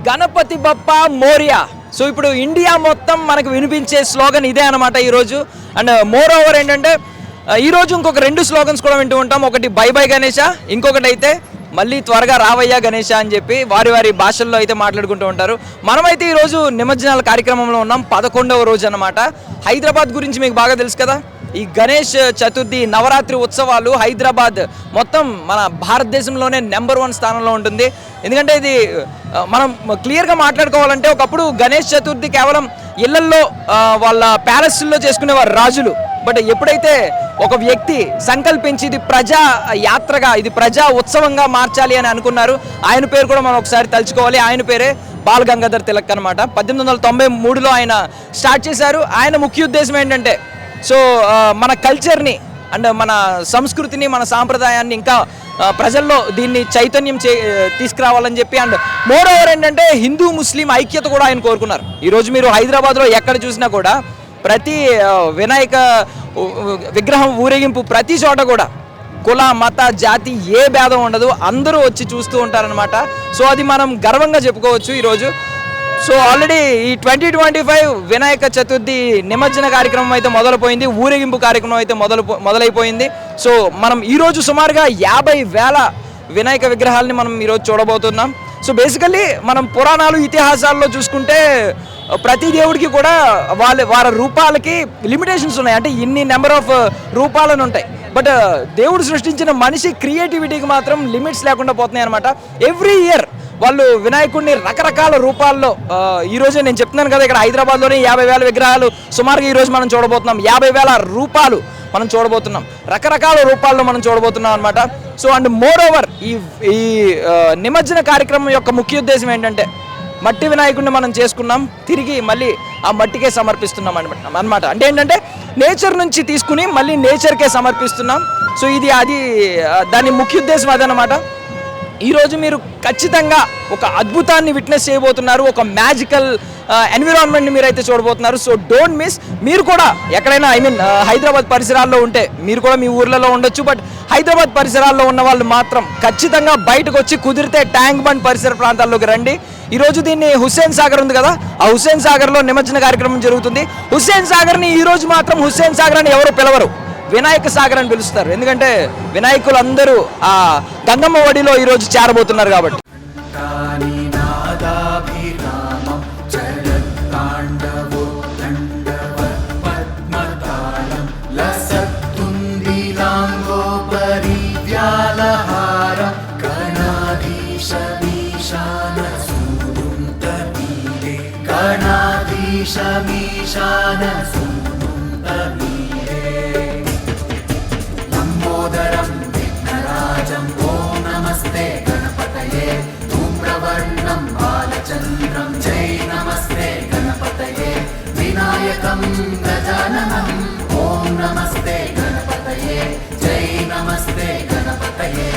Ganapati Bappa Morya. So ఇప్పుడు India మొత్తం మనకు వినిపించే స్లోగన్ ఇదే అనమాట ఈరోజు. అండ్ మోర్ ఓవర్ ఏంటంటే ఈరోజు ఇంకొక 2 స్లోగన్స్ కూడా వింటూ ఉంటాం. ఒకటి బై బై గణేష, ఇంకొకటి అయితే మళ్ళీ త్వరగా రావయ్యా గణేష అని చెప్పి వారి భాషల్లో అయితే మాట్లాడుకుంటూ ఉంటారు. మనమైతే ఈరోజు నిమజ్జనాల కార్యక్రమంలో ఉన్నాం. 11వ రోజు అనమాట. హైదరాబాద్ గురించి మీకు బాగా తెలుసు కదా. ఈ గణేష్ చతుర్థి నవరాత్రి ఉత్సవాలు హైదరాబాద్ మొత్తం మన భారతదేశంలోనే నెంబర్ 1 స్థానంలో ఉంటుంది. ఎందుకంటే ఇది మనం క్లియర్గా మాట్లాడుకోవాలంటే ఒకప్పుడు గణేష్ చతుర్థి కేవలం ఇళ్లల్లో వాళ్ళ ప్యాలెస్ల్లో చేసుకునేవారు రాజులు. బట్ ఎప్పుడైతే ఒక వ్యక్తి సంకల్పించి ఇది ప్రజా యాత్రగా, ఇది ప్రజా ఉత్సవంగా మార్చాలి అని అనుకున్నారు, ఆయన పేరు కూడా మనం ఒకసారి తలుచుకోవాలి. ఆయన పేరే బాల్ గంగాధర్ తిలక్ అనమాట. 1893లో ఆయన స్టార్ట్ చేశారు. ఆయన ముఖ్య ఉద్దేశం ఏంటంటే సో మన కల్చర్ని అండ్ మన సంస్కృతిని, మన సాంప్రదాయాన్ని ఇంకా ప్రజల్లో దీన్ని చైతన్యం తీసుకురావాలని చెప్పి. అండ్ మోర్ ఓవర్ ఏంటంటే హిందూ ముస్లిం ఐక్యత కూడా ఆయన కోరుకున్నారు. ఈరోజు మీరు హైదరాబాద్లో ఎక్కడ చూసినా కూడా ప్రతి వినాయక విగ్రహం ఊరేగింపు ప్రతి చోట కూడా కుల మత జాతి ఏ భేదం ఉండదు, అందరూ వచ్చి చూస్తూ ఉంటారనమాట. సో అది మనం గర్వంగా చెప్పుకోవచ్చు ఈరోజు. సో ఆల్రెడీ ఈ 2025 వినాయక చతుర్థి నిమజ్జన కార్యక్రమం అయితే మొదలుపోయింది, ఊరేగింపు కార్యక్రమం అయితే మొదలైపోయింది. సో మనం ఈరోజు సుమారుగా 50,000 వినాయక విగ్రహాలని మనం ఈరోజు చూడబోతున్నాం. సో బేసికల్లీ మనం పురాణాలు ఇతిహాసాల్లో చూసుకుంటే ప్రతి దేవుడికి కూడా వారి రూపాలకి లిమిటేషన్స్ ఉన్నాయి. అంటే ఇన్ని నెంబర్ ఆఫ్ రూపాలను ఉంటాయి. బట్ దేవుడు సృష్టించిన మనిషి క్రియేటివిటీకి మాత్రం లిమిట్స్ లేకుండా పోతున్నాయి అనమాట. ఎవ్రీ ఇయర్ వాళ్ళు వినాయకుడిని రకరకాల రూపాల్లో, ఈరోజే నేను చెప్తున్నాను కదా, ఇక్కడ హైదరాబాద్లోనే 50,000 విగ్రహాలు సుమారుగా ఈరోజు మనం చూడబోతున్నాం. 50,000 రూపాలు మనం చూడబోతున్నాం, రకరకాల రూపాల్లో మనం చూడబోతున్నాం అనమాట. సో అండ్ మోర్ ఓవర్ ఈ నిమజ్జన కార్యక్రమం యొక్క ముఖ్య ఉద్దేశం ఏంటంటే మట్టి వినాయకుడిని మనం చేసుకున్నాం, తిరిగి మళ్ళీ ఆ మట్టికే సమర్పిస్తున్నాం అనమాట. అంటే ఏంటంటే నేచర్ నుంచి తీసుకుని మళ్ళీ నేచర్కే సమర్పిస్తున్నాం. సో ఇది దాని ముఖ్య ఉద్దేశం అదనమాట. ఈరోజు మీరు ఖచ్చితంగా ఒక అద్భుతాన్ని విట్నెస్ చేయబోతున్నారు, ఒక మ్యాజికల్ ఎన్విరాన్మెంట్ని మీరైతే చూడబోతున్నారు. So don't miss. మీరు కూడా ఎక్కడైనా హైదరాబాద్ పరిసరాల్లో ఉంటే, మీరు కూడా మీ ఊర్లలో ఉండొచ్చు, బట్ హైదరాబాద్ పరిసరాల్లో ఉన్న వాళ్ళు మాత్రం ఖచ్చితంగా బయటకు వచ్చి కుదిరితే ట్యాంక్ బండ్ పరిసర ప్రాంతాల్లోకి రండి. ఈరోజు దీన్ని హుస్సేన్ సాగర్ ఉంది కదా, ఆ హుస్సేన్ సాగర్లో నిమజ్జన కార్యక్రమం జరుగుతుంది. హుస్సేన్ సాగర్ని ఈరోజు మాత్రం హుస్సేన్ సాగర్ అని ఎవరు పిలవరు, వినాయక సాగర్ అని పిలుస్తారు. ఎందుకంటే వినాయకులు అందరూ ఆ గంగమ్మ ఒడిలో ఈరోజు చేరబోతున్నారు కాబట్టి. లంబోదరం విఘ్నరాజం ఓం నమస్తే గణపతయే ధూమ్రవర్ణం బాలచంద్రం జై నమస్తే గణపతయే వినాయకం గజాననం ఓం నమస్తే గణపతయే జై నమస్తే గణపతయే.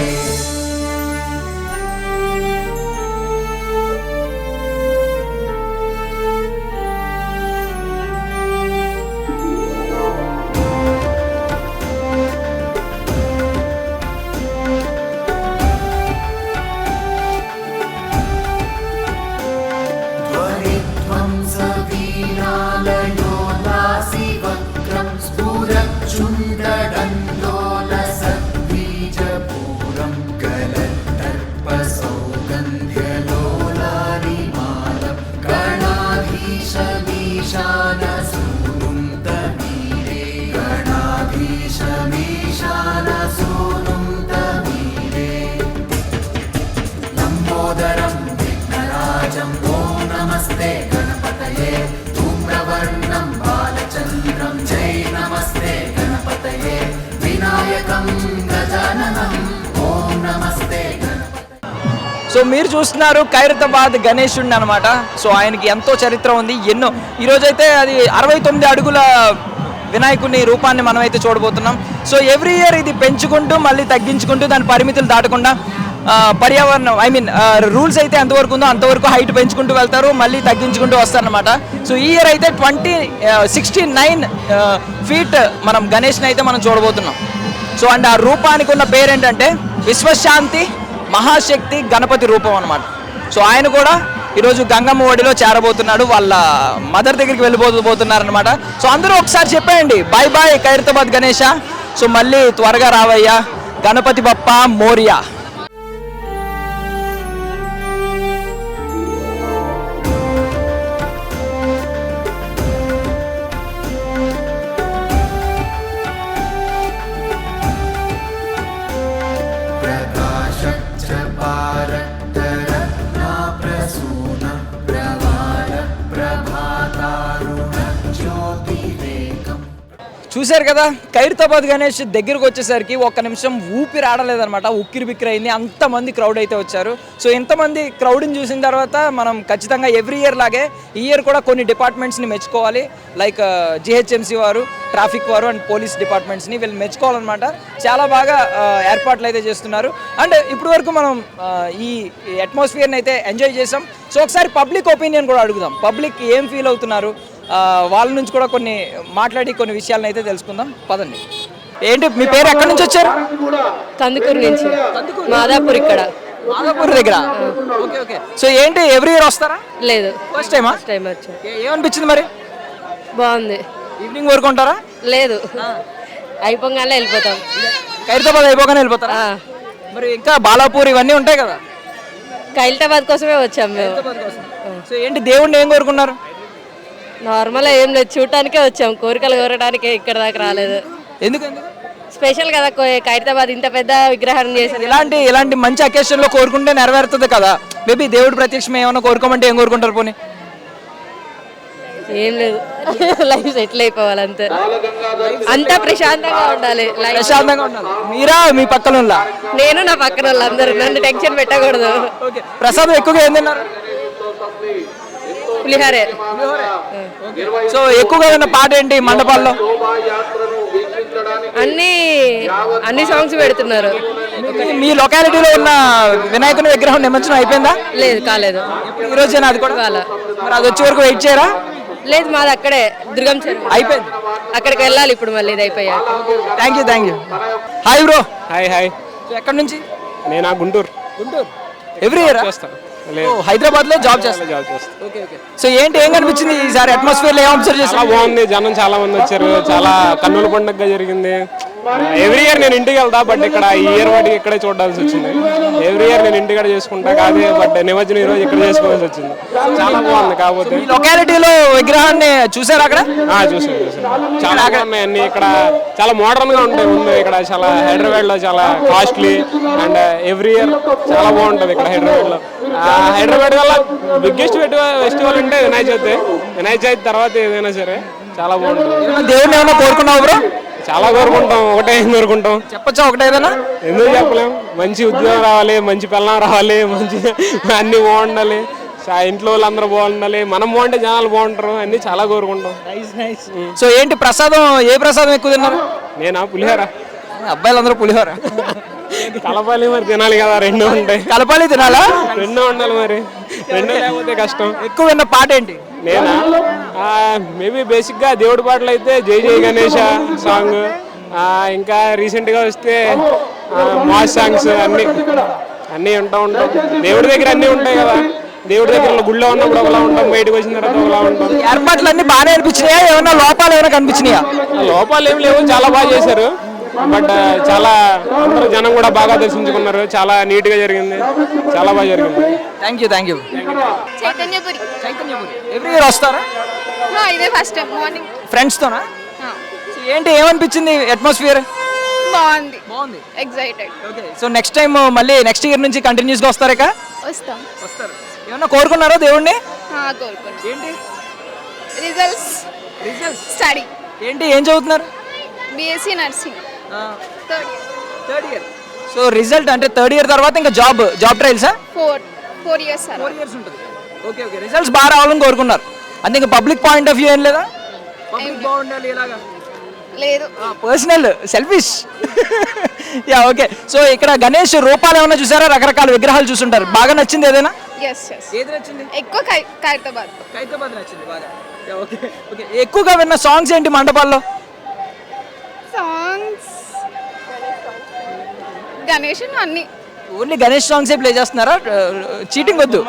లంబోదరం విఘ్నరాజం ఓం నమస్తే గణపతయే ధూమ్రవర్ణం బాలచంద్రం జై నమస్తే గణపతయే వినాయకం గజాననం ఓం నమస్తే. సో మీరు చూస్తున్నారు ఖైరతాబాద్ గణేశుడిని అనమాట. సో ఆయనకి ఎంతో చరిత్ర ఉంది, ఎన్నో. ఈరోజైతే అది 69 అడుగుల వినాయకుని రూపాన్ని మనం అయితే చూడబోతున్నాం. సో ఎవ్రీ ఇయర్ ఇది పెంచుకుంటూ మళ్ళీ తగ్గించుకుంటూ దాని పరిమితులు దాటకుండా పర్యావరణం రూల్స్ అయితే ఎంతవరకు ఉందో అంతవరకు హైట్ పెంచుకుంటూ వెళ్తారు, మళ్ళీ తగ్గించుకుంటూ వస్తారనమాట. సో ఈ ఇయర్ అయితే 69 ఫీట్ మనం గణేష్ని అయితే మనం చూడబోతున్నాం. సో అండ్ ఆ రూపానికి ఉన్న పేరేంటంటే విశ్వశాంతి మహాశక్తి గణపతి రూపం అనమాట. సో ఆయన కూడా ఈరోజు గంగమ్మ ఒడిలో చేరబోతున్నాడు, వాళ్ళ మదర్ దగ్గరికి వెళ్ళిపోతున్నారనమాట. సో అందరూ ఒకసారి చెప్పేయండి, bye bye Khairatabad Ganesha. So మళ్ళీ త్వరగా రావయ్యా, గణపతి బప్ప మోరియా. प्रकाशच्च भारतरत्ना प्रसून प्रवाल प्रभातारुणज्योतिरेकम्. చూశారు కదా, ఖైరతాబాద్ గణేష్ దగ్గరకు వచ్చేసరికి ఒక్క నిమిషం ఊపిరి ఆడలేదన్నమాట, ఉక్కిరి బిక్కిరి అయింది, అంతమంది క్రౌడ్ అయితే వచ్చారు. సో ఇంతమంది క్రౌడ్ని చూసిన తర్వాత మనం ఖచ్చితంగా ఎవ్రీ ఇయర్ లాగే ఈ ఇయర్ కూడా కొన్ని డిపార్ట్మెంట్స్ని మెచ్చుకోవాలి. లైక్ జిహెచ్ఎంసీ వారు, ట్రాఫిక్ వారు అండ్ పోలీస్ డిపార్ట్మెంట్స్ని వీళ్ళు మెచ్చుకోవాలన్నమాట. చాలా బాగా ఏర్పాట్లు అయితే చేస్తున్నారు. అండ్ ఇప్పటి వరకు మనం ఈ అట్మాస్ఫియర్ని అయితే ఎంజాయ్ చేసాం. సో ఒకసారి పబ్లిక్ ఒపీనియన్ కూడా అడుగుదాం, పబ్లిక్ ఏం ఫీల్ అవుతున్నారు, వాళ్ళ నుంచి కూడా కొన్ని మాట్లాడి కొన్ని విషయాలను అయితే తెలుసుకుందాం. పదండి. ఏంటి మీ పేరు, ఎక్కడి నుంచి వచ్చారు? కందుకూరు నుంచి, మాదాపూర్ ఇక్కడ. మాదాపూర్ దగ్గర. Okay okay. సో ఏంటి ఎవ్రీ ఇయర్ వస్తారా? లేదు, ఫస్ట్ టైమా? ఫస్ట్ టైం వచ్చాం. ఏమనిపించింది మరి? బాగుంది. ఈవినింగ్ వరకు ఉంటారా? లేదు, అయిపోగానే వెళ్ళిపోతాం. ఖైరతాబాద్ అయిపోగానే వెళ్ళిపోతారా? మరి ఇంకా బాలాపూర్ ఇవన్నీ ఉంటాయి కదా. ఖైరతాబాద్ కోసమే వచ్చాం మేము. సో ఏంటి దేవుణ్ణి ఏం కోరుకున్నారు? నార్మల్ ఏం లేదు, చూడటానికే వచ్చాం, కోరికలు కోరడానికే ఇక్కడ దాకా రాలేదు. ఎందుకు? స్పెషల్ కదా ఖైరతాబాద్, ఇంత పెద్ద విగ్రహం చేశారు. ఇలాంటి మంచి అకేషన్ లో కోరుకుంటే నెరవేరుతుంది కదా. మేబీ దేవుడు ప్రత్యక్షం ఏమైనా కోరుకోమంటే ఏం కోరుకుంటారు పోనీ? ఏం లేదు, లైఫ్ సెటిల్ అయిపోవాలి అంతే, అంతా ప్రశాంతంగా ఉండాలి. ప్రశాంతంగా ఉండాలి. మీరా మీ పక్కన నేను నా పక్కన వాళ్ళందరూ, నన్ను టెన్షన్ పెట్టకూడదు. ప్రసాదం ఎక్కువగా ఏం తిన్నారు? పులిహారే. సో ఎక్కువగా ఉన్న పాట ఏంటి మండపాల్లో? అన్ని సాంగ్స్ పెడుతున్నారు. మీ లొకాలిటీలో ఉన్న వినాయకుని విగ్రహం నిమజ్జనం అయిపోయిందా? లేదు, కాలేదు. ఈ రోజేనా అది కూడా? మరి అది వచ్చే వరకు వెయిట్ చేయరా? లేదు, మాది అక్కడే దుర్గం చెరువు అయిపోయింది, అక్కడికి వెళ్ళాలి ఇప్పుడు మళ్ళీ ఇది అయిపోయాక. Thank you. Hi bro. Hi. ఎక్కడి నుంచి? నేను గుంటూరు. ఎవ్రీ ఇయర్ హైదరాబాద్ లో జాబ్ చేస్తాను. సో ఏంటి, ఏం కనిపించింది ఈసారి అట్మాస్ఫియర్ లో? ఏం అబ్జర్వ్ చేసి? చాలా బాగుంది, జనం చాలా మంది వచ్చారు, చాలా కన్నుల పండుగగా జరిగింది. ఎవ్రీ ఇయర్ నేను ఇంటికి వెళ్తా, బట్ ఇక్కడ ఈ ఇయర్ వాటికి ఇక్కడే చూడాల్సి వచ్చింది. ఎవ్రీ ఇయర్ నేను ఇంటికాడ చేసుకుంటా కాదు, బట్ నిమజ్జనం ఈ రోజు ఇక్కడ చేసుకోవాల్సి వచ్చింది. చాలా బాగుంది. కాకపోతే లొకాలిటీలో విగ్రహాన్ని చూసారు అక్కడ? చూసాను. చాలా ఉన్నాయి అన్ని. ఇక్కడ చాలా మోడర్న్ గా ఉంటాయి ముందు. ఇక్కడ చాలా హైదరాబాద్ లో చాలా కాస్ట్లీ అండ్ ఎవ్రీ ఇయర్ చాలా బాగుంటది ఇక్కడ హైదరాబాద్ లో. హైదరాబాద్ వల్ల బిగ్గెస్ట్ ఫెస్టివల్ అంటే వినాయక చవితి. వినాయక చవితి తర్వాత ఏదైనా సరే చాలా బాగుంటుంది. దేవుడిని ఏమైనా కోరుకున్నావు బ్రో? చాలా కోరుకుంటాం, ఒకటే కోరుకుంటాం. చెప్పచ్చా ఒకటే ఏదైనా? ఎందుకు చెప్పలేం. మంచి ఉద్యోగం రావాలి, మంచి పిల్లం రావాలి, మంచి అన్ని బాగుండాలి, ఇంట్లో వాళ్ళందరూ బాగుండాలి, మనం బాగుంటే జనాలు బాగుంటారు, అన్ని చాలా కోరుకుంటాం. సో ఏంటి ప్రసాదం, ఏ ప్రసాదం ఎక్కువ తిన్నారు? నేనా పులిహోర. అబ్బాయిలందరూ పులిహోర. కలపాలి మరి, తినాలి కదా, రెండు ఉంటాయి. కలపాలి, తినాలా? రెండు ఉండాలి మరి, రెండు లేకపోతే కష్టం. ఎక్కువ విన్న పాట ఏంటి? నేనా మేబీ బేసిక్ గా దేవుడి పాటలు అయితే జై జై గణేష సాంగ్, ఇంకా రీసెంట్ గా వస్తే మాస్ సాంగ్స్ అన్ని ఉంటాం. దేవుడి దగ్గర అన్ని ఉంటాయి కదా. దేవుడి దగ్గర గుళ్ళో ఉన్నప్పుడు ఒకలా ఉంటాం, బయటకు వచ్చిన తర్వాత ఒకలా ఉంటాం. ఏర్పాట్లు అన్ని బాగానే అనిపించినాయా? ఏమన్నా లోపాలు ఏమైనా కనిపించినాయా? లోపాలు ఏం లేవు, చాలా బాగా చేశారు. బట్ చాలా అందరూ జనం కూడా బాగా దర్శించుకున్నారు, చాలా నీట్ గా జరిగింది, చాలా బాగా జరిగింది. Thank you. Chaitanyapuri. Every year వస్తారా? ఇదే ఫస్ట్ టైం. మార్నింగ్ ఫ్రెండ్స్ తోనా? ఏంటి, ఏమనిపించింది అట్మాస్ఫియర్? బాగుంది. Excited. Okay. So next time మళ్ళీ నెక్స్ట్ ఇయర్ నుంచి కంటిన్యూస్ గా వస్తారా? వస్తారు. ఏమన్నా కోరుకున్నారా దేవుణ్ణి? కోరుకున్నాం. ఏంటి రిజల్ట్స్? స్టడీ. ఏంటి, ఏం చదువుతున్నారు? BSc nursing, third year. So result అంటే థర్డ్ ఇయర్ తర్వాత ఇంకా జాబ్ ట్రయల్సా? 4 years. 4 years ఉంటుంది. ఓకే. రిజల్ట్స్ బాగా రావాలని కోరుకున్నారు. అంటే ఇంకా పబ్లిక్ పాయింట్ ఆఫ్ వ్యూ ఏం లేదా? పబ్లిక్ బాగుండాలి ఇలాగా? లేదు, పర్సనల్ సెల్ఫిష్. ఓకే. సో ఇక్కడ గణేష్ రూపాలు ఏమైనా చూసారా? రకరకాల విగ్రహాలు చూసుంటారు, బాగా నచ్చింది ఏదైనా? ఏది నచ్చింది ఎక్కువ? ఖైరతాబాద్ నచ్చింది బాగా. ఓకే. ఎక్కువగా విన్న సాంగ్స్ ఏంటి మండపాల్లో? సాంగ్స్ గణేష్ అన్ని. ఓన్లీ గణేష్ సాంగ్సే ప్లే చేస్తున్నారా? చీటింగ్ వద్దు.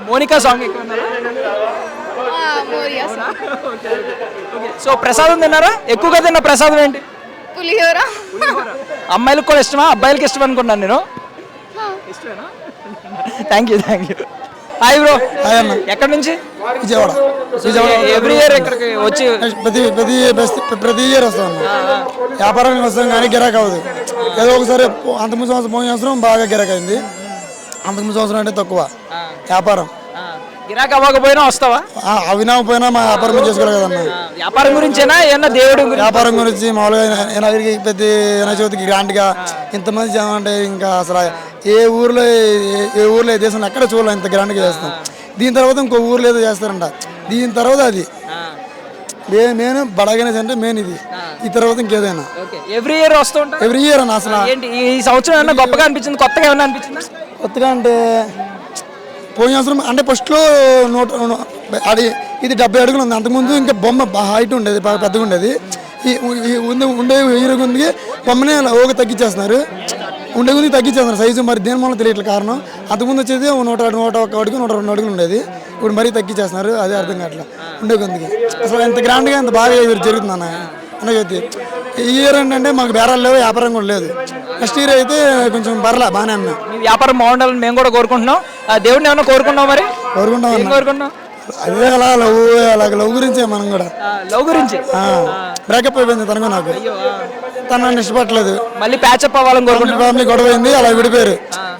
మోనికా సాంగ్ ఎక్కువ విన్నారా? మోరియా ఓకే. సో ప్రసాదం తిన్నారా? ఎక్కువగా తిన్న ప్రసాదం ఏంటి? పులిహోర అమ్మాయిలకు కూడా ఇష్టమా, అబ్బాయిలకి ఇష్టం అనుకున్నాను నేను. Thank you. Hi bro. Hi అన్న. ఎక్కడి నుంచి? విజయవాడ. ఎవ్రీ ఇయర్ ఇక్కడికి వచ్చి ప్రతి ఇయర్ వస్తాం అన్న. వ్యాపారానికి వస్తాం కానీ గిరాక్ అవ్వదు. ఏదో ఒకసారి అంతకుముందు సంవత్సరం పోయిన సంవత్సరం బాగా గిరాక్ అయింది. అంతకుముందు సంవత్సరం అంటే తక్కువ వ్యాపారం. గిరాక్ అవ్వకపోయినా వస్తావా? అవినాకపోయినా మా వ్యాపారం చేసుకోవాలి కదన్న. వ్యాపారం గురించేనా ఏమన్నా దేవుడి గురించి? వ్యాపారం గురించి మామూలుగా వినాయకుడికి ప్రతి వినాయక చవితికి గ్రాండ్గా ఇంతమంది జనం అంటే ఇంకా అసలు ఏ ఊర్లో ఏ దేశంలో ఎక్కడ చూడాలి ఇంత గ్రాండ్గా చేస్తాం. దీని తర్వాత ఇంకో ఊర్లో ఏదో చేస్తారంట. దీని తర్వాత అది మెయిన్ బడాగనేసి అంటే మెయిన్ ఇది. ఈ తర్వాత ఇంకేదైనా ఎవ్రీ ఇయర్ వస్తూ ఉంటారు. ఎవ్రీ ఇయర్ అన్న. అసలు ఏంటి ఈ సంవత్సరం ఏమన్నా గొప్పగా అనిపించింది? కొత్తగా ఏమన్నా అనిపించిందా? కొత్తగా అంటే పోయిన సంవత్సరం అంటే ఫస్ట్లో అది ఇది 70 అడుగులు ఉంది. అంతకుముందు ఇంకా బొమ్మ హైట్ ఉండేది, బాగా పెద్దగా ఉండేది. ఉండే హీరో గుందికి బొమ్మనే ఓగ తగ్గించేస్తున్నారు. ఉండే గుంది తగ్గించేస్తున్నారు సైజు. మరి దేని వల్ల తెలియట్లేదు కారణం. అంతకుముందు వచ్చేది 101 అడుగు 102 అడుగులు ఉండేది. ఇప్పుడు మరీ తగ్గించేస్తున్నారు. అదే అర్థం కావట్లా ఉండే గుందికి. అసలు ఎంత గ్రాండ్గా ఎంత బాగా జరుగుతుంది అన్న చెప్తే. ఈ ఇయర్ ఏంటంటే మాకు బేరాలు లేవు, వ్యాపారం కూడా లేదు. నెక్స్ట్ ఇయర్ అయితే కొంచెం పర్లే బాగానే అన్నా. మీ వ్యాపారం బాగుండాలని మేము కూడా కోరుకుంటున్నాం. దేవుడిని ఏమన్నా కోరుకున్నాం మరి? కోరుకుంటాం అన్న. కోరుకున్నాం అదే అలా లవ్ గురించే మనం కూడా. లవ్ గురించి బ్రేకప్ అయిపోయింది తనకు నాకు. తను నన్ను ఇష్టపడలేదు. మళ్ళీ ప్యాచప్ అవ్వాలని కోరుకుంటున్నాం. ఫ్యామిలీ గొడవ అయింది, అలా విడిపోయారు.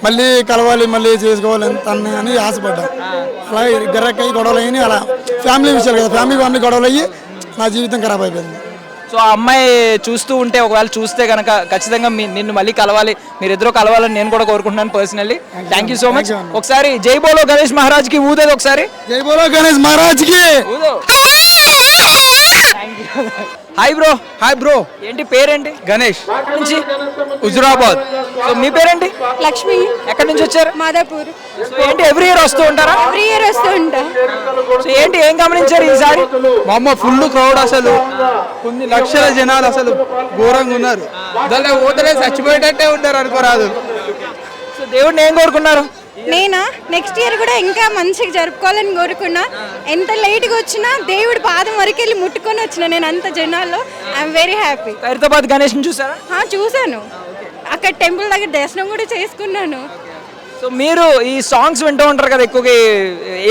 మళ్ళీ కలవాలి, మళ్ళీ చేసుకోవాలి తను అని ఆశపడ్డా. అలా గర్రక్కయ్యి గొడవలు అయ్యి అలా ఫ్యామిలీ విషయాలు కదా, ఫ్యామిలీ గొడవలు అయ్యి నా జీవితం ఖరాబ్ అయిపోయింది. సో ఆ అమ్మాయి చూస్తూ ఉంటే ఒకవేళ చూస్తే కనుక ఖచ్చితంగా నిన్ను మళ్ళీ కలవాలి, మీరిద్దరూ కలవాలని నేను కూడా కోరుకుంటున్నాను personally. Thank you so much. ఒకసారి జై బోలో గణేష్ మహారాజ్ కి ఊదేది ఒకసారి. జై బోలో గణేష్ మహారాజ్ కి. Hi bro. Hi bro. ఏంటి పేరేంటి? గణేష్ నుంచి హుజురాబాద్. సో మీ పేరేంటి? లక్ష్మి, ఎక్కడి నుంచి వచ్చారు? మాదాపూర్. సో ఏంటి ఎవ్రీ ఇయర్ వస్తూ ఉంటారా? ఎవ్రీ ఇయర్ వస్తూ ఉంటా. సో ఏంటి ఏం గమనించారు ఈసారి? మా అమ్మ ఫుల్ క్రౌడ్, అసలు కొన్ని లక్షల జనాలు అసలు ఘోరంగా ఉన్నారు. దాంట్లో పోతలే చచ్చిపోయేటట్టే ఉంటారు అనుకోరాదు. సో దేవుడిని ఏం కోరుకున్నారు? నేనా నెక్స్ట్ ఇయర్ కూడా ఇంకా మంచిగా జరుపుకోవాలని కోరుకున్నా. ఎంత లేట్గా వచ్చినా దేవుడి పాదం వరకు వెళ్ళి ముట్టుకొని వచ్చిన నేను అంత జనాల్లో. I'm very happy. ఖైరతాబాద్ గణేష్ని చూసారా? చూశాను. అక్కడ టెంపుల్ దగ్గర దర్శనం కూడా చేసుకున్నాను. సో మీరు ఈ సాంగ్స్ వింటూ ఉంటారు కదా ఎక్కువగా,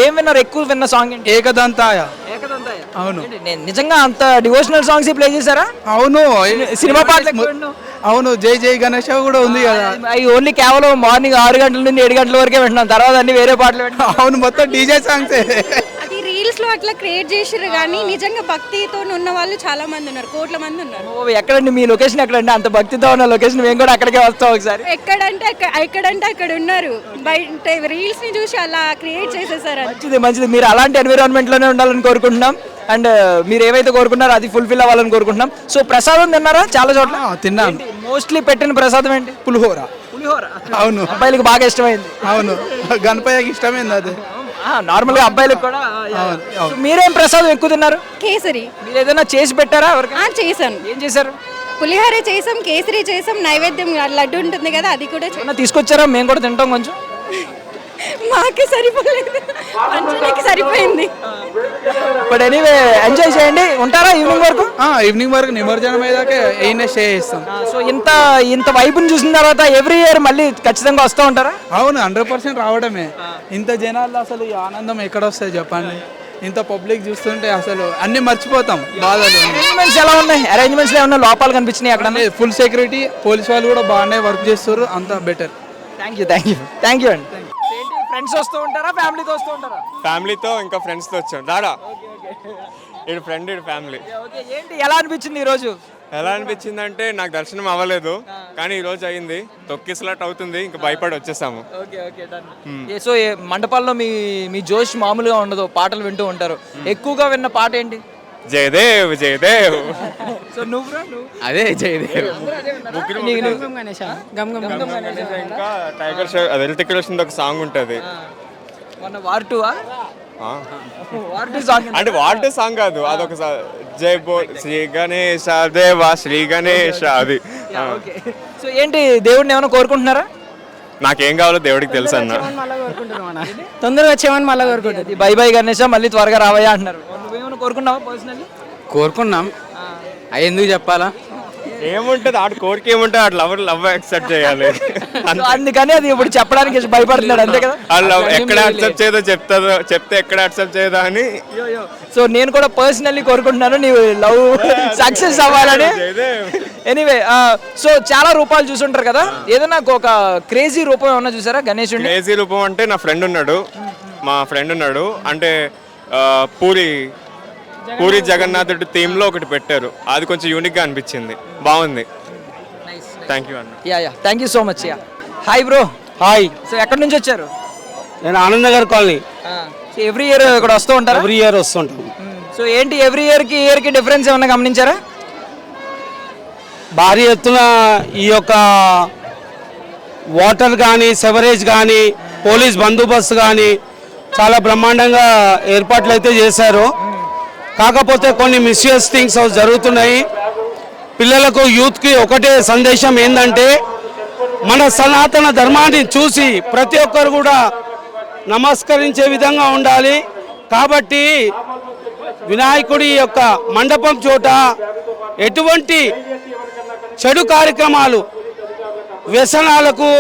ఏం విన్నారు? ఎక్కువ విన్న సాంగ్ ఏంటి? ఏకదంతాయ. అవును. నేను నిజంగా అంత డివోషనల్ సాంగ్స్ ప్లే చేశారా? అవును. సినిమా పాటలు ఎక్కువ విన్నాం. అవును. జై జై గణేష్ కూడా ఉంది కదా. అవి ఓన్లీ కేవలం మార్నింగ్ 6 గంటల నుండి 7 గంటల వరకే వింటున్నాం, తర్వాత అన్ని వేరే పాటలు వింటున్నాం. అవును, మొత్తం డీజే సాంగ్సే. అది రీల్స్ లో అట్లా క్రియేట్ చేసారు కానీ నిజంగా భక్తితో ఉన్న వాళ్ళు చాలా మంది ఉన్నారు, కోట్ల మంది ఉన్నారు. ఓ, ఎక్కడండి మీ లొకేషన్? ఎక్కడండి? అంత భక్తితో ఉన్న లొకేషన్ మేము కూడా అక్కడికే వస్తాం ఒకసారి. ఎక్కడంటే అక్కడ ఉన్నారు. బయట రీల్స్ ని చూసి అలా క్రియేట్ చేసేసారు. మంచిది. మీరు అలాంటి ఎన్విరాన్మెంట్ లోనే ఉండాలని కోరుకుంటున్నాం. అండ్ మీరు ఏవైతే కోరుకున్నారో అది ఫుల్ఫిల్ అవ్వాలని కోరుకుంటున్నాం. సో ప్రసాదం తిన్నారా? చాలా చోట్ల తిన్నాను. మోస్ట్లీ పెట్టిన ప్రసాదం ఏంటి? పులిహోర. అవును. అబ్బాయిలకు బాగా ఇష్టమైంది. అవును, గణపయ్యకి ఇష్టమైంది అది. నార్మల్ గా అబ్బాయిలకు కూడా. సో మీరేం ప్రసాదం ఎక్కువ తిన్నారు? కేసరి. మీరు ఏదైనా చేసి పెట్టారా? చేశాను. ఏం చేశారు? పులిహోర చేసాం, కేసరి చేసాం, నైవేద్యం లడ్డు ఉంటుంది కదా అది కూడా తీసుకొచ్చారా? మేము కూడా తింటాం కొంచెం. మాకే సరిపోలేదు, పంచడానికి సరిపోయింది. బట్ ఎనీవే ఎంజాయ్ చేయండి. ఉంటారా ఈవినింగ్ వరకు? ఈవినింగ్ వరకు నిమజ్జనం అయ్యాకే ఏనే స్టే చేస్తాం. సో ఇంత వైపుని చూసిన తర్వాత ఎవ్రీ ఇయర్ మళ్ళీ ఖచ్చితంగా వస్తూ ఉంటారా? అవును, 100% రావడమే. ఇంత జనాల్లో అసలు ఈ ఆనందం ఎక్కడ వస్తుంది చెప్పండి? ఇంత పబ్లిక్ చూస్తుంటే అసలు అన్ని మర్చిపోతాం బాధలు. అరేంజ్మెంట్స్ ఎలా ఉన్నాయి? అరేంజ్మెంట్స్ ఏమన్నా లోపాలు కనిపించినాయి అక్కడ? ఫుల్ సెక్యూరిటీ, పోలీస్ వాళ్ళు కూడా బాగానే వర్క్ చేస్తారు, అంతా బెటర్. థ్యాంక్ యూ అండి. ఫ్రెండ్స్ వస్తూ ఉంటారా? ఫ్యామిలీతో వస్తూ ఉంటారా? ఫ్యామిలీతో ఇంకా ఫ్రెండ్స్తో వచ్చాం. దాడా ఇటు ఫ్రెండ్ ఇటు ఫ్యామిలీ. ఏంటి ఎలా అనిపించింది ఈరోజు? ఎలా అనిపించింది అంటే నాకు దర్శనం అవ్వలేదు, కానీ ఈరోజు అయింది. తొక్కిసలాట్ అవుతుంది, ఇంకా భయపడి వచ్చేసాము. సో మండపాల్లో మీ జోష్ మామూలుగా ఉండదు, పాటలు వింటూ ఉంటారు. ఎక్కువగా విన్న పాట ఏంటి? జయదేవ్ జయదేవ్. సో నువ్వు అదే జయదేవ్. ఇంకా టైగర్ షో అది ఎలక్ట్రికల్ ఒక సాంగ్ ఉంటుంది. వార్ 2 సాంగ్ అంటే వార్ 2 సాంగ్ కాదు, అదొక జై బోల్ శ్రీ గణేశ దేవా శ్రీ గణేశ అది. సో ఏంటి దేవుడిని ఏమైనా కోరుకుంటున్నారా? నాకేం కావాలో దేవుడికి తెలుసు అన్న. తొందరగా వచ్చేమని మళ్ళీ కోరుకుంటుంది. బై బై గణేష మళ్ళీ త్వరగా రావయ్యా అంటున్నారు. నువ్వేమైనా కోరుకున్నావా పర్సనల్లీ? కోరుకున్నాం, అవి ఎందుకు చెప్పాలా? ఏముంటుంది ఆడు కోరిక ఏముంటుంది, ఆడు లవ్ యాక్సెప్ట్ చేయాలి. అందుకని అది ఇప్పుడు చెప్పడానికి భయపడుతున్నాడు అంతే కదా. ఎక్కడ యాక్సెప్ట్ చేయదో చెప్తే ఎక్కడ యాక్సెప్ట్ చేయదా అని. సో నేను కూడా పర్సనల్లీ కోరుకుంటున్నాను నీ లవ్ సక్సెస్ అవ్వాలని. ఎనీవే సో చాలా రూపాలు చూసుంటారు కదా, ఏదైనా ఒక క్రేజీ రూపం ఏమన్నా చూసారా గణేశుడిని? క్రేజీ రూపం అంటే నా ఫ్రెండ్ ఉన్నాడు అంటే పూరి జగన్నాథుడి థీమ్ లో ఒకటి పెట్టారు, అది కొంచెం యూనిక్ గా అనిపించింది, బాగుంది. థ్యాంక్ యూ అన్న. Yeah thank you so much. Yeah hi bro. Hi, so ఎక్కడి నుంచి వచ్చారు? నేను Anandnagar colony. So every year ఇక్కడ వస్తూ ఉంటారు? ఎవ్రీ ఇయర్ వస్తుంటాం. సో ఏంటి ఎవ్రీ ఇయర్కి డిఫరెన్స్ ఏమన్నా గమనించారా? భారీ ఎత్తున ఈ యొక్క వాటర్ కానీ సెవరేజ్ కానీ పోలీస్ బందోబస్తు కానీ చాలా బ్రహ్మాండంగా ఏర్పాట్లు అయితే చేశారు. కాకపోతే కొన్ని మిస్యూస్ థింగ్స్ జరుగుతున్నాయి. పిల్లలకు యూత్కి ఒకటే సందేశం ఏంటంటే మన సనాతన ధర్మాన్ని చూసి ప్రతి ఒక్కరు కూడా నమస్కరించే విధంగా ఉండాలి. కాబట్టి వినాయకుడి యొక్క మండపం చోట ఎటువంటి చెడు కార్యక్రమాలు వ్యసనాలకు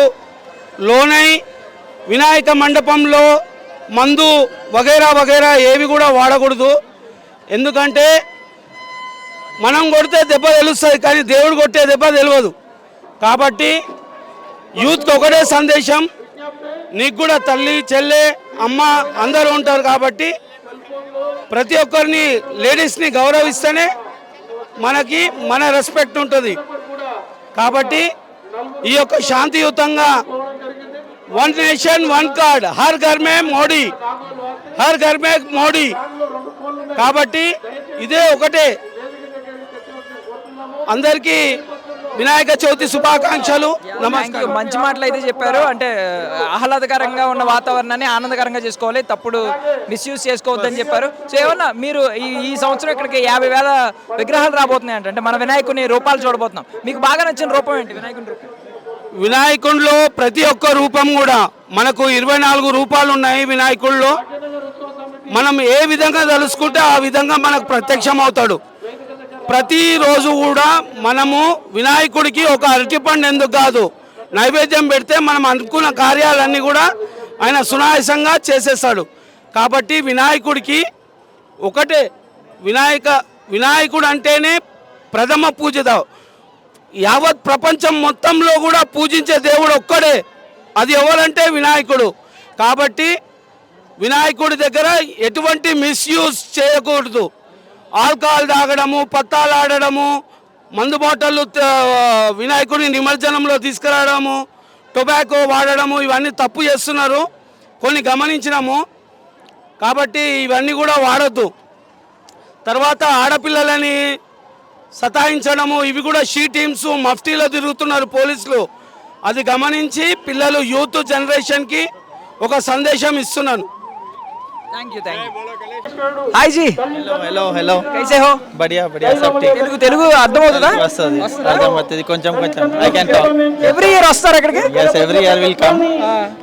లోనై వినాయక మండపంలో మందు వగైరా ఏవి కూడా వాడకూడదు. ఎందుకంటే మనం కొడితే దెబ్బ తెలుస్తుంది, కానీ దేవుడు కొట్టే దెబ్బ తెలియదు. కాబట్టి యూత్కి ఒకటే సందేశం, నీకు కూడా తల్లి చెల్లె అమ్మ అందరూ ఉంటారు. కాబట్టి ప్రతి ఒక్కరిని లేడీస్ని గౌరవిస్తేనే మనకి మన రెస్పెక్ట్ ఉంటుంది. కాబట్టి ఈ యొక్క శాంతియుతంగా వన్ నేషన్ వన్ కార్డ్, హర్ ఘర్ మే మోడీ, హర్ ఘర్ మే మోడీ. కాబట్టి ఇదే ఒకటే. అందరికీ వినాయక చవితి శుభాకాంక్షలు. నమస్కారం. మంచి మాటలు అయితే చెప్పారు. అంటే ఆహ్లాదకరంగా ఉన్న వాతావరణాన్ని ఆనందకరంగా చేసుకోవాలి, తప్పుడు మిస్యూజ్ చేసుకోవద్దని చెప్పారు. సో ఏమన్నా మీరు ఈ సంవత్సరం ఇక్కడికి 50,000 విగ్రహాలు రాబోతున్నాయి అంటే మన వినాయకుని రూపాలు చూడబోతున్నాం. మీకు బాగా నచ్చిన రూపం ఏంటి వినాయకుని రూపం? వినాయకుడిలో ప్రతి ఒక్క రూపం కూడా మనకు 24 రూపాలు ఉన్నాయి వినాయకుడిలో. మనం ఏ విధంగా తలుసుకుంటే ఆ విధంగా మనకు ప్రత్యక్షం అవుతాడు. ప్రతిరోజు కూడా మనము వినాయకుడికి ఒక అరటిపండు ఎందుకు కాదు నైవేద్యం పెడితే మనం అనుకున్న కార్యాలన్నీ కూడా ఆయన సునాయాసంగా చేసేస్తాడు. కాబట్టి వినాయకుడికి ఒకటే, వినాయకుడు అంటేనే ప్రథమ పూజిత. యావత్ ప్రపంచం మొత్తంలో కూడా పూజించే దేవుడు ఒక్కడే, అది ఎవరంటే వినాయకుడు. కాబట్టి వినాయకుడి దగ్గర ఎటువంటి మిస్యూజ్ చేయకూడదు. ఆల్కహాల్ తాగడము, పత్తాలు ఆడడము, మందు బాటలు వినాయకుడిని నిమజ్జనంలో తీసుకురావడము, టొబాకో వాడడము, ఇవన్నీ తప్పు చేస్తున్నారు, కొన్ని గమనించినాము. కాబట్టి ఇవన్నీ కూడా వాడద్దు. తర్వాత ఆడపిల్లలని సతాయించడము, ఇవి కూడా షీ టీమ్స్ మఫ్టీలో తిరుగుతున్నారు పోలీసులు, అది గమనించి పిల్లలు యూత్ జనరేషన్కి ఒక సందేశం ఇస్తున్నాను. थैंक यू हाय जी हेलो हेलो कैसे हो बढ़िया बढ़िया सब ठीक తెలుగు అర్థం అవుతుందా వస్తది అర్థమవుతుంది కొంచెం కొంచెం I can talk every year వస్తారు ఇక్కడికి yes every year will come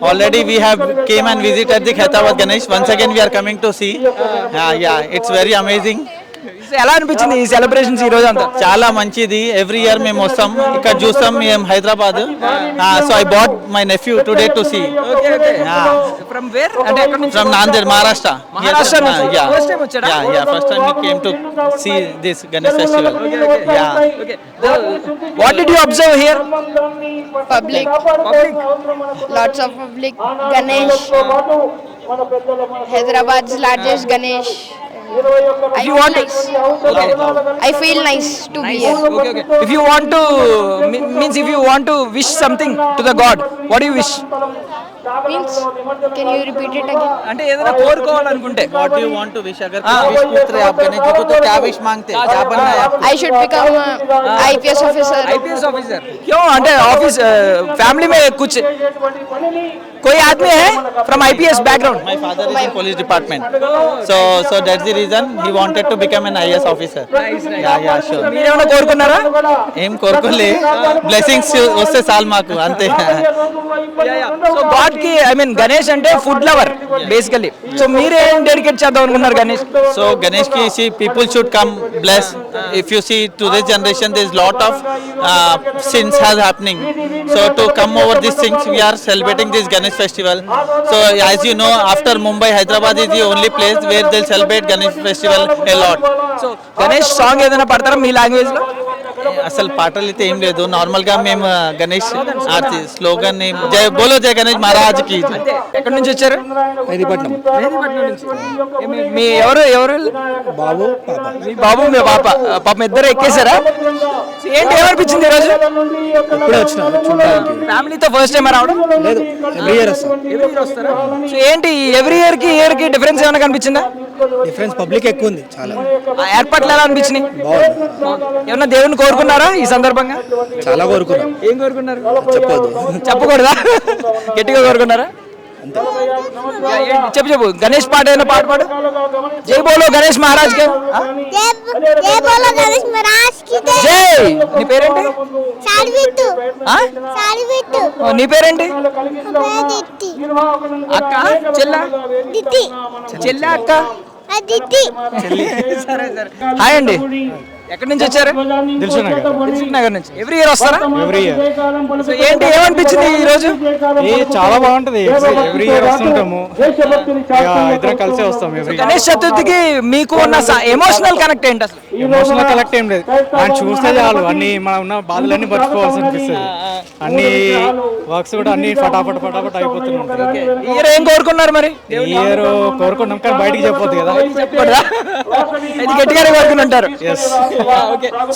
already we have came and visited the Khaitawad Ganesh once again we are coming to see yeah it's very amazing ఎలా అనిపించింది ఈ సెలబ్రేషన్స్ ఈ రోజు అంతా చాలా మంచిది ఎవ్రీ ఇయర్ మేము వస్తాం ఇక్కడ చూస్తాం మేము Hyderabad so I bought my nephew today to see okay okay from where అంటే ఎక్కడ నుంచి from Nanded Maharashtra yeah first time వచ్చారా yeah first time we came to see this Ganesh festival yeah okay what did you observe here Public. Lots of public. Ganesh. Hyderabad's largest Ganesh. I feel nice. okay I feel nice to be here. okay okay if you want to means if you want to wish something to the god what do you wish Means, can you repeat it again? అంటే ఏదైనా కోరుకోవాలనుకుంటే what do you want to wish अगर कुछ wish पूछ रहे आप गणेश जी को तो क्या wish मांगते हैं क्या बनना है आपको I should become IPS officer. IPS officer क्यों అంటే ऑफिस फैमिली में कुछ कोई आदमी है from IPS background my father is in police department so that's the reason reason he wanted to become an IAS officer. Yeah, sure. మీరేమైనా కోరుకున్నారా? ఏం కోరుకోలే, blessings వస్తే చాలు మాకు అంతే. సో గాడ్ కి ఐ మీన్ గణేష్ అంటే ఫుడ్ లవర్ బేసికల్లీ. సో మీరేం dedicate చేద్దాం అనుకున్నారు Ganesh? So Ganesh ki see people should come bless. If you see today's generation, there is lot of sins has happening. So to come over these things, we are celebrating this Ganesh festival. So as you know, after Mumbai, Hyderabad is the only place where they'll celebrate Ganesh festival a lot. So Ganesh song ఏదైనా పాడతారా మీ language లో? అసలు పాటలు అయితే ఏం లేదు, normal గా మేము గణేష్ ఆర్తి స్లోగన్ జై బోలో జై గణేష్ మహారాజ్ కి. ఎక్కడి నుంచి వచ్చారు? మెహదీపట్నం. మీ ఎవరు బాబు పాప. మీ బాబు మీ పాప పాప ఇద్దరు ఎక్కేసారా? ఏంటి ఏమనిపించింది ఈరోజు? ఇప్పుడే వచ్చిన చూడడానికి. ఫ్యామిలీతో ఫస్ట్ టైం రావడం? లేదు, ఎవ్రీ ఇయర్ వస్తాం. సో ఏంటి ఎవ్రీ ఇయర్ కి డిఫరెన్స్ ఏమైనా కనిపించిందా? డిఫరెన్స్ పబ్లిక్ ఎక్కువ ఉంది చాలా. ఆ ఏర్పాట్లు ఎలా అనిపించినాయి? బాగుంది. ఏమన్నా దేవుని కోరుకున్నారా ఈ సందర్భంగా? చాలా కోరుకున్నాం. ఏం కోరుకున్నారు? చెప్పొద్దు. చెప్పకూడదా? గట్టిగా కోరుకున్నారా? చెప్పు గణేష్ పాట ఏదైనా పాట పాడు. జై బోలో గణేష్ మహారాజ్ కి. జై. నీ పేరేంటి? ఆ? ఓ, నీ పేరేంటి? అక్క చెల్ల చెల్ల అక్క సరే సరే. హాయ్ అండి, ఎక్కడి నుంచి వచ్చారు? దిల్సుఖ్ నగర్ నుంచి. ఎవ్రీ ఇయర్ వస్తారా? Every year. సో ఏంటి ఏమనిపించింది ఈ రోజు? చాలా బాగుంటది. ఎవ్రీ ఇయర్ వస్తుంటాము, ఇద్దరం కలిసే వస్తాం. గణేష్ చతుర్థికి మీకు ఉన్న ఎమోషనల్ కనెక్ట్ ఏంటి అసలు? ఎమోషనల్ కలెక్ట్ ఏం లేదు, ఆయన చూస్తే చాలు అన్ని మన ఉన్న బాధలన్నీ మర్చిపోవాల్సి అనిపిస్తుంది. అన్ని వర్క్స్ కూడా అన్ని ఫటాఫట్ ఫటాఫట్ అయిపోతున్నాయి. ఈ ఇయర్ ఏం కోరుకున్నారు మరి? ఈ ఇయర్ కోరుకున్నాం కానీ బయటికి చెప్పొద్దు కదా. ఇది గట్టిగానే కోరుకుని ఉంటారు.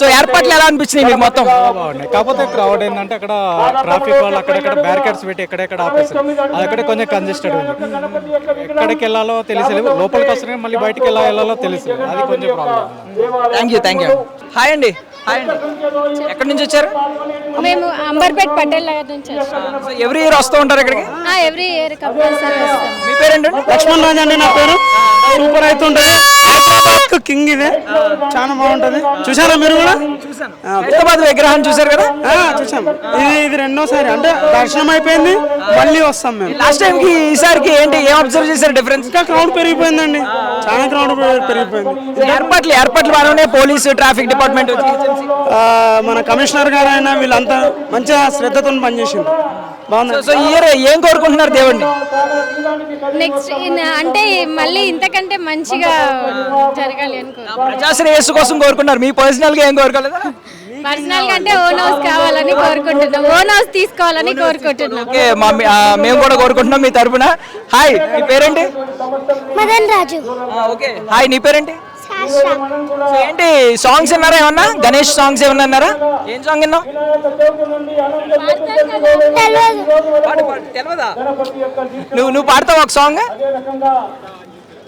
సో ఏర్పాట్లు ఎలా అనిపించినాయి మీకు మొత్తం? బాగున్నాయి, కాకపోతే క్రౌడ్ ఏంటంటే అక్కడ ట్రాఫిక్ వాళ్ళు అక్కడక్కడ బ్యారికేడ్స్ పెట్టి ఎక్కడెక్కడ ఆపేస్తారు. అది అక్కడే కొంచెం కంజెస్టెడ్ ఉంది. ఎక్కడికి వెళ్ళాలో తెలియదు, లోపలికి వస్తున్నాయి మళ్ళీ బయటికి ఎలా వెళ్ళాలో తెలుసు, అది కొంచెం ప్రాబ్లం. Thank you. హాయ్ అండి. హాయ్ అండి, ఎక్కడి నుంచి వచ్చారు? మేము అంబర్పేట్ పటేల్ నగర్ నుంచి వచ్చాం. ఎవ్రీ ఇయర్ వస్తూ ఉంటారు ఇక్కడికి? ఎవ్రీ ఇయర్ కంపల్సరీ వస్తాం. మీ పేరేంటి? లక్ష్మణ్ రాజు అండి నా పేరు. సూపర్ అవుతుంటది, కింగ్ ఇదే, చాలా బాగుంటది. చూసారా మీరు కూడా? హైదరాబాద్ విగ్రహం చూసారు కదా? చూసాం. ఇది రెండోసారి అంటే దర్శనం అయిపోయింది, మళ్ళీ వస్తాం మేము. లాస్ట్ టైం కి ఈసారికి ఏంటి ఏం అబ్జర్వ్ చేశారు డిఫరెన్స్? ఇంకా క్రౌడ్ పెరిగిపోయిందండి, చాలా క్రౌడ్ పెరిగిపోయింది. ఏర్పాట్లు బాగానే, పోలీసు ట్రాఫిక్ డిపార్ట్మెంట్ మన కమిషనర్ గారు అయినా వీళ్ళంతా మంచిగా శ్రద్ధతో పనిచేసింది, బాగుంది. సో ఈ ఇయర్ ఏం కోరుకుంటున్నారు దేవుడిని? నెక్స్ట్ అంటే మళ్ళీ ఇంతకంటే మంచిగా జరగాలి అనుకో. ప్రజాశ్రేయస్సు కోసం కోరుకున్నారు, మీ పర్సనల్ గా ఏం కోరుకోలేదా? పర్సనల్ గా అంటే ఓన్ హౌస్ కావాలని కోరుకుంటున్నాం, ఓన్ హౌస్ తీసుకోవాలని కోరుకుంటున్నాం. ఓకే, మేము కూడా కోరుకుంటున్నాం మీ తరపున. హాయ్, నీ పేరేంటి? మదన్ రాజు. ఓకే, హాయ్, నీ పేరేంటి? సో ఏంటి సాంగ్స్ విన్నారా ఏమన్నా? గణేష్ సాంగ్స్ ఏమన్నా విన్నారా? ఏం సాంగ్ విన్నావు? తెలియదా? నువ్వు పాడతావు ఒక సాంగ్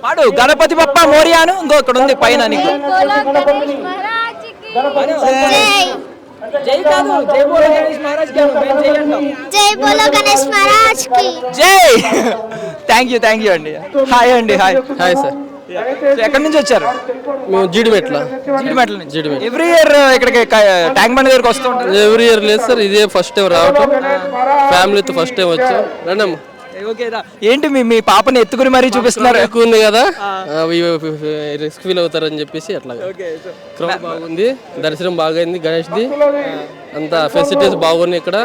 పాడు. గణపతి బప్ప మోరియాను ఇంకో ఇక్కడ ఉంది పైన నీకు. జై కాదు, జై బోలో గణేష్ మహారాజ్ కి. జై బోలో గణేష్ మహారాజ్ కి జై. థ్యాంక్ యూ అండి. హాయ్ అండి. Hi sir. ఎక్కడి నుంచి వచ్చారు? మేము జీడిమెట్ల నుంచి. ఎవ్రీ ఇయర్ ఇక్కడికి ట్యాంక్ బండ్ దగ్గరికి వస్తూ ఉంటారు? ఎవ్రీ ఇయర్ లేదు సార్, ఇదే ఫస్ట్ టైం రావటం, ఫ్యామిలీతో ఫస్ట్ టైం వచ్చాం. రండమ్మా. ఏంటి మీ పాపని ఎత్తుకుని మరీ చూపిస్తున్నారు? ఎక్కువ ఉంది కదా, రిస్క్ ఫీల్ అవుతారని చెప్పేసి అట్లా. క్రౌడ్ బాగుంది, దర్శనం బాగైంది గణేష్ది, అంతా ఫెసిలిటీస్ బాగున్నాయి. ఇక్కడ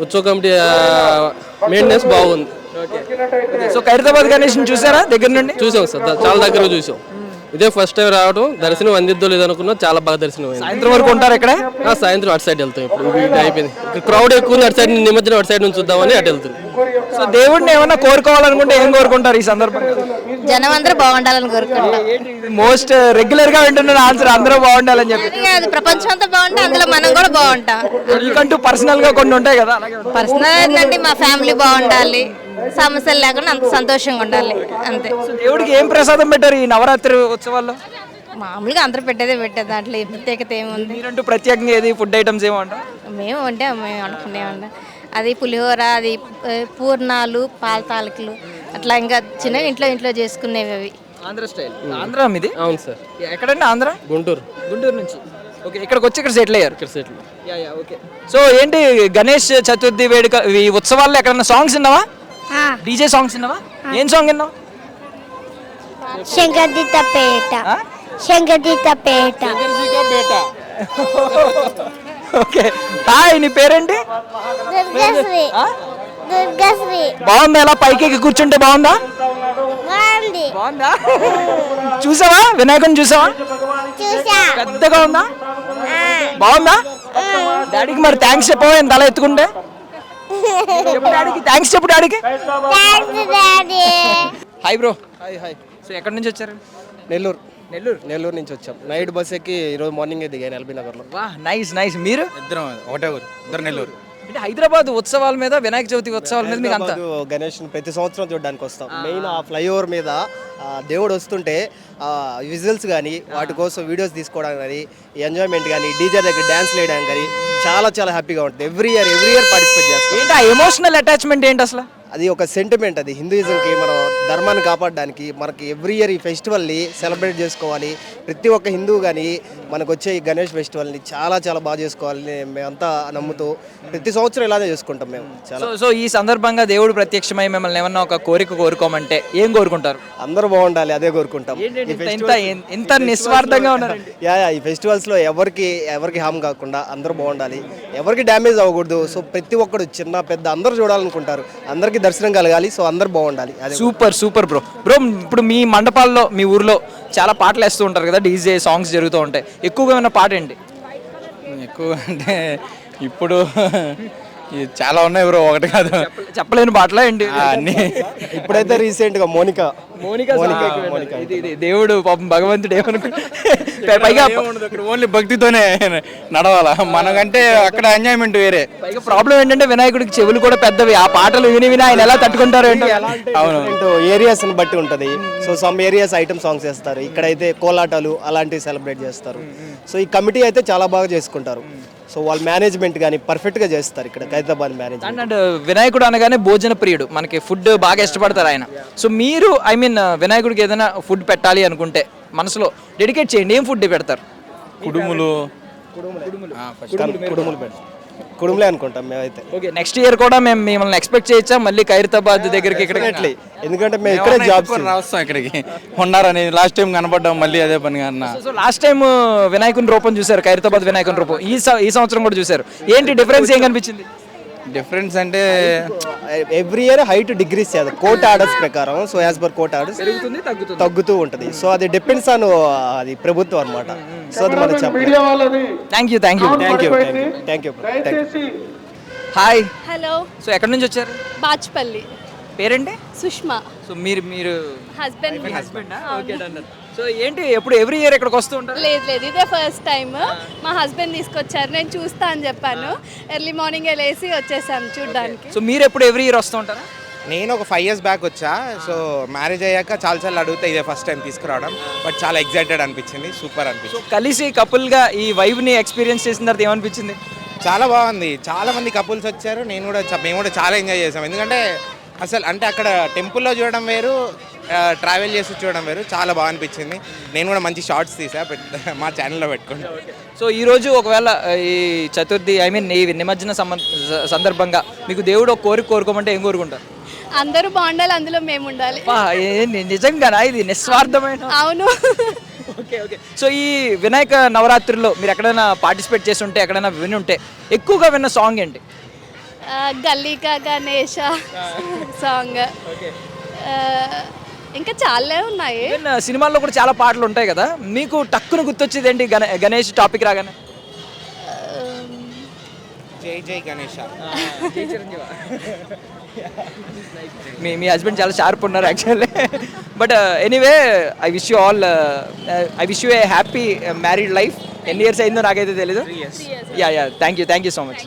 ఉత్సవ కమిటీ మెయింటెనెన్స్ బాగుంది. సో ఖైరతాబాద్ గణేష్ చూసారా దగ్గర నుండి? చూసాం సార్, చాలా దగ్గర చూసాం. ఇదే ఫస్ట్ టైం రావడం, దర్శనం అందిద్దో లేదనుకున్నా, చాలా బాగా దర్శనం అయింది. సాయంత్రం వరకు ఉంటారు ఇక్కడ? సాయంత్రం అటు సైడ్ వెళ్తాం. ఇప్పుడు ఇది అయిపోయింది, క్రౌడ్ ఎక్కువ ఉంది, అటు సైడ్ నిమజ్జనం అటు సైడ్ నుంచి చూద్దామని అటు వెళ్తుంది. సో దేవుడిని ఏమన్నా కోరుకోవాలనుకుంటే ఏం కోరుకుంటారు ఈ సందర్భంగా? జనం అందరూ బాగుండాలని కోరుకుంటాం. మోస్ట్ రెగ్యులర్ గా వింటున్న ఆన్సర్ అందరూ బాగుండాలని చెప్పి. ప్రపంచం అంతా బాగుంటే అందులో మనం కూడా బాగుంటాం. మీకంటూ పర్సనల్ గా కొన్ని ఉంటాయి కదా? పర్సనల్ ఏంటంటే మా ఫ్యామిలీ బాగుండాలి, సమస్యలు లేకుండా అంత సంతోషంగా ఉండాలి, అంతే. దేవుడికి ఏం ప్రసాదం పెట్టారు ఈ నవరాత్రి ఉత్సవాల్లో? మామూలుగా అందరూ పెట్టేదే దాంట్లో ఏ ప్రత్యేకత ఏముంది? మీరంటూ ప్రత్యేకంగా ఏది ఫుడ్ ఐటమ్స్ ఏమంటారు? మేము అనుకునేవాళ్ళం, అది పులిహోర, అది పూర్ణాలు, పాల తాలికలు, అట్లా ఇంకా చిన్నగా ఇంట్లో చేసుకునేవి అవి. ఆంధ్ర స్టైల్. ఆంధ్ర మీది? అవును సార్. ఎక్కడండి ఆంధ్ర? గుంటూరు. గుంటూరు నుంచి. ఓకే, ఇక్కడికి వచ్చి ఇక్కడ సెటిల్ అయ్యారు. ఇక్కడ సెటిల్. ఓకే. సో ఏంటి గణేష్ చతుర్థి వేడుక ఈ ఉత్సవాల్లో ఎక్కడన్నా సాంగ్స్ విన్నావా? డీజే సాంగ్స్ విన్నావా? ఏం సాంగ్ విన్నావు? శంకర్దితపేట. ఆ? శంకర్దితపేట. ఓకే. హాయ్, నీ పేరేంటి? దుర్గశ్రీ. ఆ? దుర్గశ్రీ. బాగుందా? ఎలా పైకి ఎక్కి కూర్చుంటే బాగుందా? బాగుంది. బాగుందా? చూసావా వినాయకుని? చూసావా? చూసా. పెద్దగా ఉందా? బాగుందా? డాడీకి మరి థ్యాంక్స్ చెప్పవా ఇంత అలా ఎత్తుకుంటే? చెప్పు డాడీకి థ్యాంక్స్, చెప్పు డాడీకి. Thanks daddy. Hi bro. Hi. So ఎక్కడి నుంచి వచ్చారు? నెల్లూరు నెల్లూరు నుంచి వచ్చాం. నైట్ బస్ ఎక్కి ఈరోజు మార్నింగ్ దిగాను ఎల్బీ నగర్లో. వా, నైస్ నైస్. మీరు? ఇద్దరం ఒకటే ఊరు, ఇద్దరు నెల్లూరు. అంటే హైదరాబాద్ ఉత్సవాల మీద, వినాయక చవితి ఉత్సవాల మీద మీకు అంత గణేష్ ప్రతి సంవత్సరం చూడడానికి వస్తాం. మెయిన్ ఆ ఫ్లైఓవర్ మీద దేవుడు వస్తుంటే విజువల్స్ కానీ వాటి కోసం వీడియోస్ తీసుకోవడానికి కానీ ఎంజాయ్మెంట్ కానీ డీజే దగ్గర డ్యాన్స్ వేయడానికి కానీ చాలా హ్యాపీగా ఉంటుంది. ఎవ్రీ ఇయర్ పార్టిసిపేట్ చేస్తాం. ఏంటి ఆ ఎమోషనల్ అటాచ్మెంట్ ఏంటి అసలు? అది ఒక సెంటిమెంట్. అది హిందూయిజంకి మనం ధర్మాన్ని కాపాడడానికి మనకి ఎవ్రీ ఇయర్ ఈ ఫెస్టివల్ని సెలబ్రేట్ చేసుకోవాలి. ప్రతి ఒక్క హిందూ కానీ మనకు వచ్చే ఈ గణేష్ ఫెస్టివల్ని చాలా బాగా చేసుకోవాలని మేమంతా నమ్ముతూ ప్రతి సంవత్సరం ఇలానే చేసుకుంటాం మేము. సో ఈ సందర్భంగా దేవుడు ప్రత్యక్షమై మిమ్మల్ని ఏమన్నా ఒక కోరిక కోరుకోమంటే ఏం కోరుకుంటారు? అందరూ బాగుండాలి, అదే కోరుకుంటాం. ఎంత నిస్వార్థంగా ఉన్నారు. ఈ ఫెస్టివల్స్లో ఎవరికి హామ్ కాకుండా అందరూ బాగుండాలి, ఎవరికి డ్యామేజ్ అవ్వకూడదు. సో ప్రతి ఒక్కరు చిన్న పెద్ద అందరూ చూడాలనుకుంటారు, అందరికీ దర్శనం కలగాలి. సో అందరు బాగుండాలి. Super bro. ఇప్పుడు మీ మండపాల్లో, మీ ఊర్లో చాలా పాటలు వేస్తూ ఉంటారు కదా, డీజే సాంగ్స్ జరుగుతూ ఉంటాయి. ఎక్కువగా ఉన్న పాట ఏంటి? ఎక్కువ అంటే ఇప్పుడు చాలా ఉన్నాయి బ్రో, ఒకటి కాదు. చెప్పలేని పాటలా ఏంటి? ఇప్పుడైతే రీసెంట్ గా మోనికా ఇది దేవుడు పాపం భగవంతుడు పైగా ఓన్లీ భక్తితోనే నడవాలా మనకంటే, అక్కడ ఎంజాయ్మెంట్ వేరే. పైగా ప్రాబ్లం ఏంటంటే వినాయకుడికి చెవులు కూడా పెద్దవి. ఆ పాటలు విని ఆయన ఎలా తట్టుకుంటారు ఏంటో. అవును, ఏరియాస్ బట్టి ఉంటది. So some areas item songs చేస్తారు, ఇక్కడైతే కోలాటాలు అలాంటివి సెలబ్రేట్ చేస్తారు. సో ఈ కమిటీ అయితే చాలా బాగా చేసుకుంటారు. సో వాళ్ళ మేనేజ్మెంట్ కానీ పర్ఫెక్ట్గా చేస్తారు ఇక్కడ ఖైరతాబాద్ మేనేజ్మెంట్. అండ్ వినాయకుడు అనగానే భోజన ప్రియుడు, మనకి ఫుడ్ బాగా ఇష్టపడతారు ఆయన. సో మీరు వినాయకుడికి ఏదైనా ఫుడ్ పెట్టాలి అనుకుంటే మనసులో డెడికేట్ చేయండి, ఏం ఫుడ్ పెడతారు? కుడుములు పెడతారు. కుడుములే అనుకుంటాం మేమైతే. ఓకే, నెక్స్ట్ ఇయర్ కూడా మేము మిమ్మల్ని ఎక్స్పెక్ట్ చేయొచ్చా మళ్ళీ ఖైరతాబాద్ దగ్గరికి? ఇక్కడికి ఎందుకంటే మేము ఇక్కడే జాబ్స్ వస్తాం, ఇక్కడికి ఉన్నారని లాస్ట్ టైం కనపడ్డాం, మళ్ళీ అదే పనిగా అన్న. సో లాస్ట్ టైం వినాయకుని రూపం చూసారు, ఖైరతాబాద్ వినాయకుని రూపం. ఈ సంవత్సరం కూడా చూసారు. ఏంటి డిఫరెన్స్ ఏం కనిపించింది? డిఫరెన్స్ అంటే every year height degrees court orders ప్రకారం. So as per court orders తగ్గుతూ ఉంటుంది. సో అది డిపెండ్స్ ఆన్ అది ప్రభుత్వం అనమాట. సో అది మనం చెప్పాలి. Thank you. Hi. Hello. So ఎక్కడి నుంచి వచ్చారు? బాచ్పల్లి. పేరేంటి? సుష్మా. సో మీరు హస్బెండ్. Okay done. సో ఏంటి ఎప్పుడు ఎవ్రీ ఇయర్ ఇక్కడికి వస్తూ ఉంటారు? లేదు ఇదే ఫస్ట్ టైం. మా హస్బెండ్ తీసుకొచ్చారు, నేను చూస్తా అని చెప్పాను. ఎర్లీ మార్నింగ్ లేసి వచ్చేసాను చూడడానికి. సో మీరు ఎప్పుడు ఎవ్రీ ఇయర్ వస్తూ ఉంటారా? నేను ఒక 5 years బ్యాక్ వచ్చా. సో మ్యారేజ్ అయ్యాక చాలాసార్లు అడిగితే ఇదే ఫస్ట్ టైం తీసుకురావడం. బట్ చాలా ఎక్సైటెడ్ అనిపించింది, సూపర్ అనిపించింది. కలిసి కపుల్గా ఈ వైబ్ని ఎక్స్పీరియన్స్ చేసిన తర్వాత ఏమనిపించింది? చాలా బాగుంది. చాలా మంది కపుల్స్ వచ్చారు, మేము కూడా చాలా ఎంజాయ్ చేసాం. ఎందుకంటే అసలు అంటే అక్కడ టెంపుల్లో చూడడం వేరు, ట్రావెల్ చేసి చూడడం వేరు. చాలా బాగా అనిపించింది. నేను కూడా మంచి షార్ట్స్ తీసా, మా ఛానల్లో పెట్టుకోండి. సో ఈరోజు ఒకవేళ ఈ చతుర్థి ఈ నిమజ్జన సందర్భంగా మీకు దేవుడు ఒక కోరుకోమంటే ఏం కోరుకుంటారు? అందరూ బాగుండాలి, అందులో మేము ఉండాలి. నిజంగానా? ఇది నిస్వార్థమైన. అవును. ఓకే. సో ఈ వినాయక నవరాత్రిలో మీరు ఎక్కడైనా పార్టిసిపేట్ చేసి ఉంటే, ఎక్కడైనా విని ఉంటే ఎక్కువగా విన్న సాంగ్ ఏంటి? గల్లీకా గణేష సాంగ్. ఇంకా చాలా ఉన్నాయి. సినిమాల్లో కూడా చాలా పాటలు ఉంటాయి కదా, మీకు టక్కున గుర్తొచ్చేది ఏంటి గణేష్ టాపిక్ రాగానే? జై గణేష. మీ హస్బెండ్ చాలా షార్ప్ ఉన్నారు actually. But anyway, I wish you A happy married life. ఎన్ని ఇయర్స్ అయిందో నాకైతే తెలీదు. Yeah thank you so much.